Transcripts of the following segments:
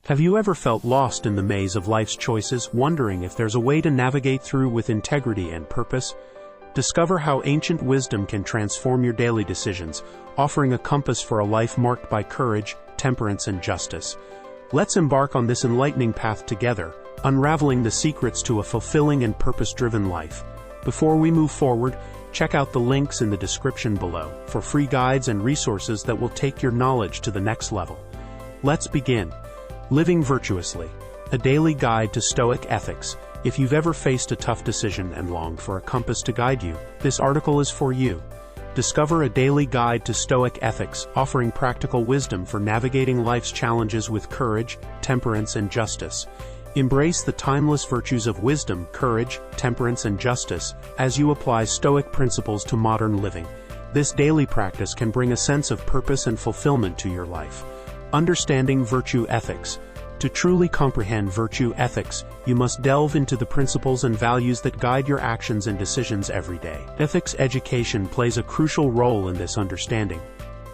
Have you ever felt lost in the maze of life's choices, wondering if there's a way to navigate through with integrity and purpose? Discover how ancient wisdom can transform your daily decisions, offering a compass for a life marked by courage, temperance, and justice. Let's embark on this enlightening path together, unraveling the secrets to a fulfilling and purpose-driven life. Before we move forward, check out the links in the description below for free guides and resources that will take your knowledge to the next level. Let's begin. Living Virtuously, a daily guide to Stoic ethics. If you've ever faced a tough decision and longed for a compass to guide you, this article is for you. Discover a daily guide to Stoic ethics, offering practical wisdom for navigating life's challenges with courage, temperance, and justice. Embrace the timeless virtues of wisdom, courage, temperance, and justice as you apply Stoic principles to modern living. This daily practice can bring a sense of purpose and fulfillment to your life. Understanding virtue ethics. To truly comprehend virtue ethics, you must delve into the principles and values that guide your actions and decisions every day. Ethics education plays a crucial role in this understanding.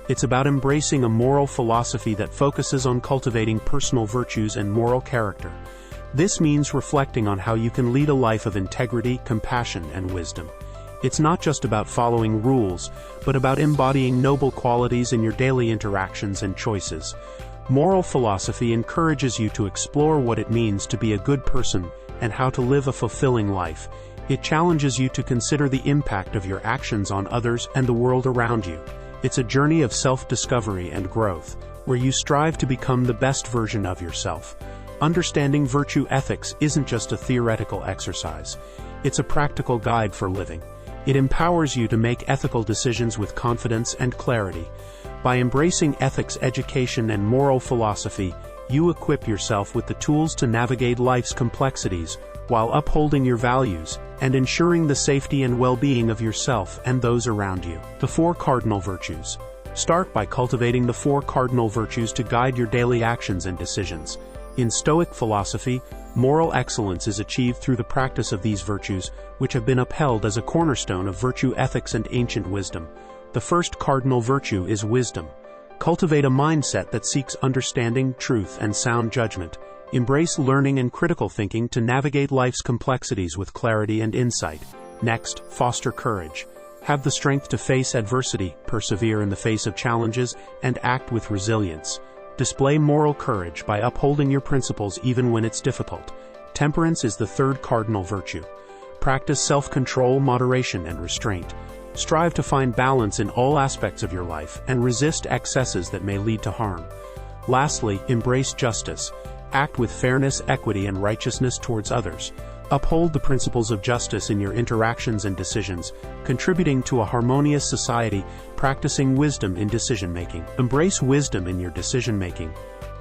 It's about embracing a moral philosophy that focuses on cultivating personal virtues and moral character. This means reflecting on how you can lead a life of integrity, compassion, and wisdom. It's not just about following rules, but about embodying noble qualities in your daily interactions and choices. Moral philosophy encourages you to explore what it means to be a good person and how to live a fulfilling life. It challenges you to consider the impact of your actions on others and the world around you. It's a journey of self-discovery and growth, where you strive to become the best version of yourself. Understanding virtue ethics isn't just a theoretical exercise. It's a practical guide for living. It empowers you to make ethical decisions with confidence and clarity. By embracing ethics education and moral philosophy, you equip yourself with the tools to navigate life's complexities while upholding your values and ensuring the safety and well-being of yourself and those around you. The 4 cardinal virtues. Start by cultivating the 4 cardinal virtues to guide your daily actions and decisions. In Stoic philosophy, moral excellence is achieved through the practice of these virtues, which have been upheld as a cornerstone of virtue ethics and ancient wisdom. The first cardinal virtue is wisdom. Cultivate a mindset that seeks understanding, truth, and sound judgment. Embrace learning and critical thinking to navigate life's complexities with clarity and insight. Next, foster courage. Have the strength to face adversity, persevere in the face of challenges, and act with resilience. Display moral courage by upholding your principles even when it's difficult. Temperance is the third cardinal virtue. Practice self-control, moderation, and restraint. Strive to find balance in all aspects of your life and resist excesses that may lead to harm. Lastly, embrace justice. Act with fairness, equity, and righteousness towards others. Uphold the principles of justice in your interactions and decisions, contributing to a harmonious society. Practicing wisdom in decision-making. Embrace wisdom in your decision-making,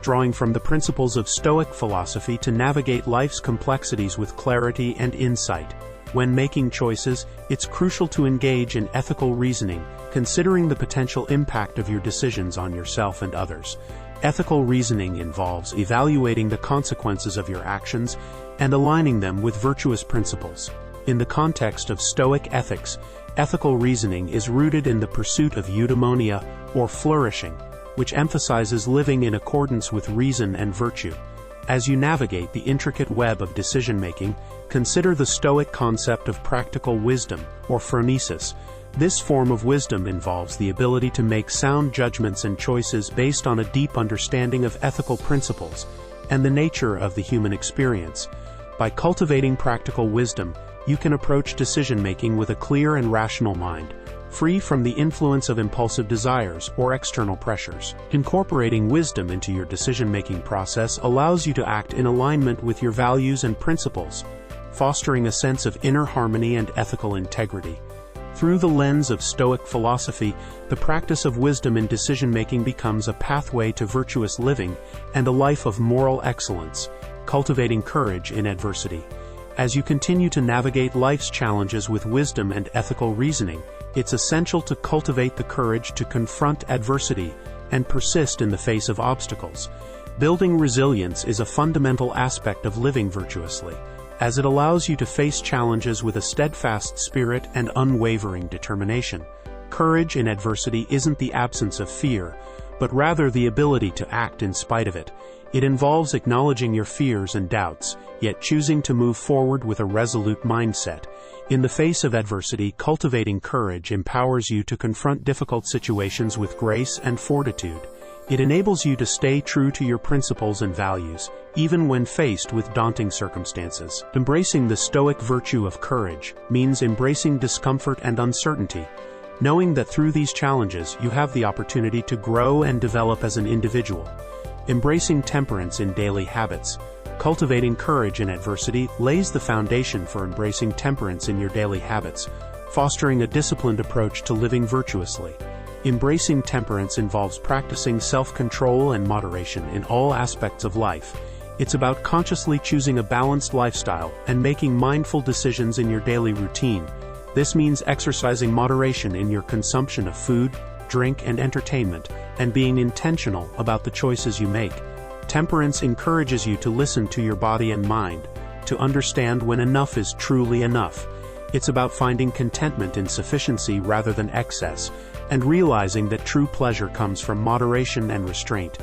drawing from the principles of Stoic philosophy to navigate life's complexities with clarity and insight. When making choices, it's crucial to engage in ethical reasoning, considering the potential impact of your decisions on yourself and others. Ethical reasoning involves evaluating the consequences of your actions and aligning them with virtuous principles. In the context of Stoic ethics, ethical reasoning is rooted in the pursuit of eudaimonia, or flourishing, which emphasizes living in accordance with reason and virtue. As you navigate the intricate web of decision-making, consider the Stoic concept of practical wisdom, or phronesis. This form of wisdom involves the ability to make sound judgments and choices based on a deep understanding of ethical principles and the nature of the human experience. By cultivating practical wisdom, you can approach decision-making with a clear and rational mind, free from the influence of impulsive desires or external pressures. Incorporating wisdom into your decision-making process allows you to act in alignment with your values and principles, fostering a sense of inner harmony and ethical integrity. Through the lens of Stoic philosophy, the practice of wisdom in decision-making becomes a pathway to virtuous living and a life of moral excellence, cultivating courage in adversity. As you continue to navigate life's challenges with wisdom and ethical reasoning, it's essential to cultivate the courage to confront adversity and persist in the face of obstacles. Building resilience is a fundamental aspect of living virtuously, as it allows you to face challenges with a steadfast spirit and unwavering determination. Courage in adversity isn't the absence of fear, but rather the ability to act in spite of it. It involves acknowledging your fears and doubts, yet choosing to move forward with a resolute mindset. In the face of adversity, cultivating courage empowers you to confront difficult situations with grace and fortitude. It enables you to stay true to your principles and values, even when faced with daunting circumstances. Embracing the Stoic virtue of courage means embracing discomfort and uncertainty, knowing that through these challenges you have the opportunity to grow and develop as an individual. Embracing temperance in daily habits. Cultivating courage in adversity lays the foundation for embracing temperance in your daily habits, fostering a disciplined approach to living virtuously. Embracing temperance involves practicing self-control and moderation in all aspects of life. It's about consciously choosing a balanced lifestyle and making mindful decisions in your daily routine. This means exercising moderation in your consumption of food, drink, and entertainment, and being intentional about the choices you make. Temperance encourages you to listen to your body and mind, to understand when enough is truly enough. It's about finding contentment in sufficiency rather than excess, and realizing that true pleasure comes from moderation and restraint.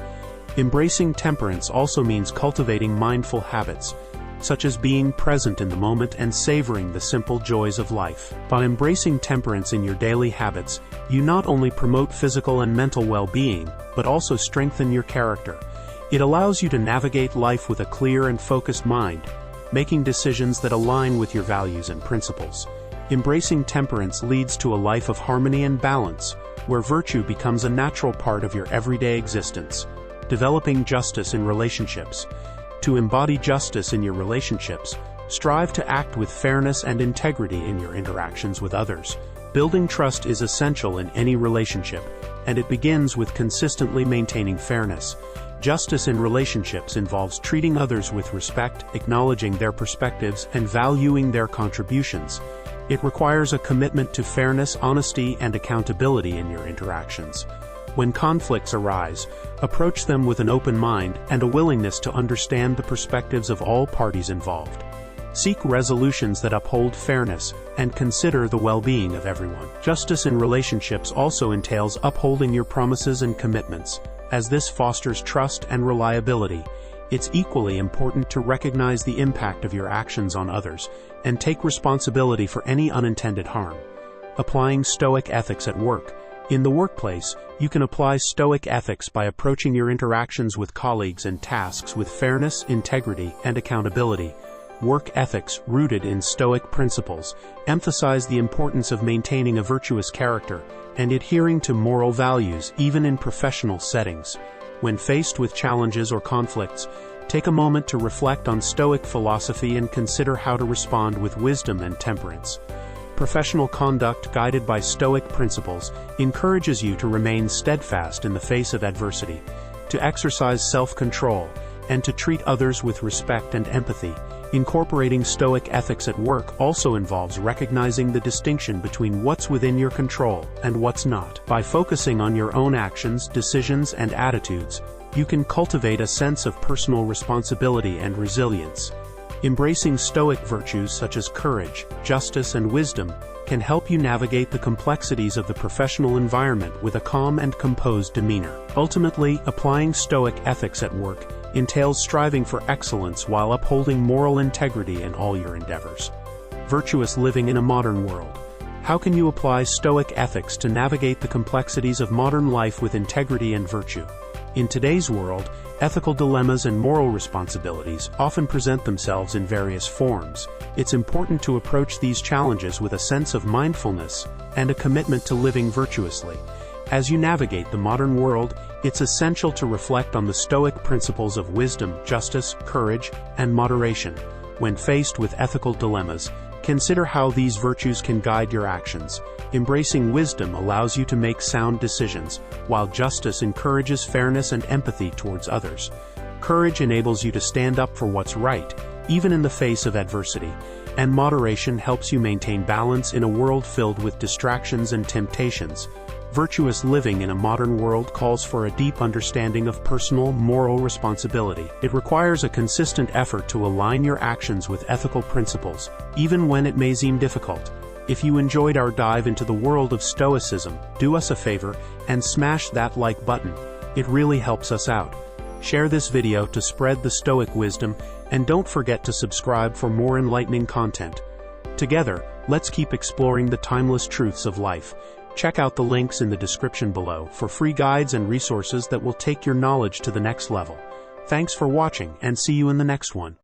Embracing temperance also means cultivating mindful habits, such as being present in the moment and savoring the simple joys of life. By embracing temperance in your daily habits, you not only promote physical and mental well-being, but also strengthen your character. It allows you to navigate life with a clear and focused mind, making decisions that align with your values and principles. Embracing temperance leads to a life of harmony and balance, where virtue becomes a natural part of your everyday existence. Developing justice in relationships. To embody justice in your relationships, strive to act with fairness and integrity in your interactions with others. Building trust is essential in any relationship, and it begins with consistently maintaining fairness. Justice in relationships involves treating others with respect, acknowledging their perspectives, and valuing their contributions. It requires a commitment to fairness, honesty, and accountability in your interactions. When conflicts arise, approach them with an open mind and a willingness to understand the perspectives of all parties involved. Seek resolutions that uphold fairness and consider the well-being of everyone. Justice in relationships also entails upholding your promises and commitments, as this fosters trust and reliability. It's equally important to recognize the impact of your actions on others and take responsibility for any unintended harm. Applying Stoic ethics at work. In the workplace, you can apply Stoic ethics by approaching your interactions with colleagues and tasks with fairness, integrity, and accountability. Work ethics, rooted in Stoic principles, emphasize the importance of maintaining a virtuous character and adhering to moral values even in professional settings. When faced with challenges or conflicts, take a moment to reflect on Stoic philosophy and consider how to respond with wisdom and temperance. Professional conduct guided by Stoic principles encourages you to remain steadfast in the face of adversity, to exercise self-control, and to treat others with respect and empathy. Incorporating Stoic ethics at work also involves recognizing the distinction between what's within your control and what's not. By focusing on your own actions, decisions, and attitudes, you can cultivate a sense of personal responsibility and resilience. Embracing Stoic virtues such as courage, justice, and wisdom can help you navigate the complexities of the professional environment with a calm and composed demeanor. Ultimately, applying Stoic ethics at work entails striving for excellence while upholding moral integrity in all your endeavors. Virtuous living in a modern world. How can you apply Stoic ethics to navigate the complexities of modern life with integrity and virtue? In today's world, ethical dilemmas and moral responsibilities often present themselves in various forms. It's important to approach these challenges with a sense of mindfulness and a commitment to living virtuously. As you navigate the modern world, it's essential to reflect on the Stoic principles of wisdom, justice, courage, and moderation. When faced with ethical dilemmas, consider how these virtues can guide your actions. Embracing wisdom allows you to make sound decisions, while justice encourages fairness and empathy towards others. Courage enables you to stand up for what's right, even in the face of adversity, and moderation helps you maintain balance in a world filled with distractions and temptations. Virtuous living in a modern world calls for a deep understanding of personal, moral responsibility. It requires a consistent effort to align your actions with ethical principles, even when it may seem difficult. If you enjoyed our dive into the world of Stoicism, do us a favor and smash that like button. It really helps us out. Share this video to spread the Stoic wisdom, and don't forget to subscribe for more enlightening content. Together, let's keep exploring the timeless truths of life. Check out the links in the description below for free guides and resources that will take your knowledge to the next level. Thanks for watching, and see you in the next one.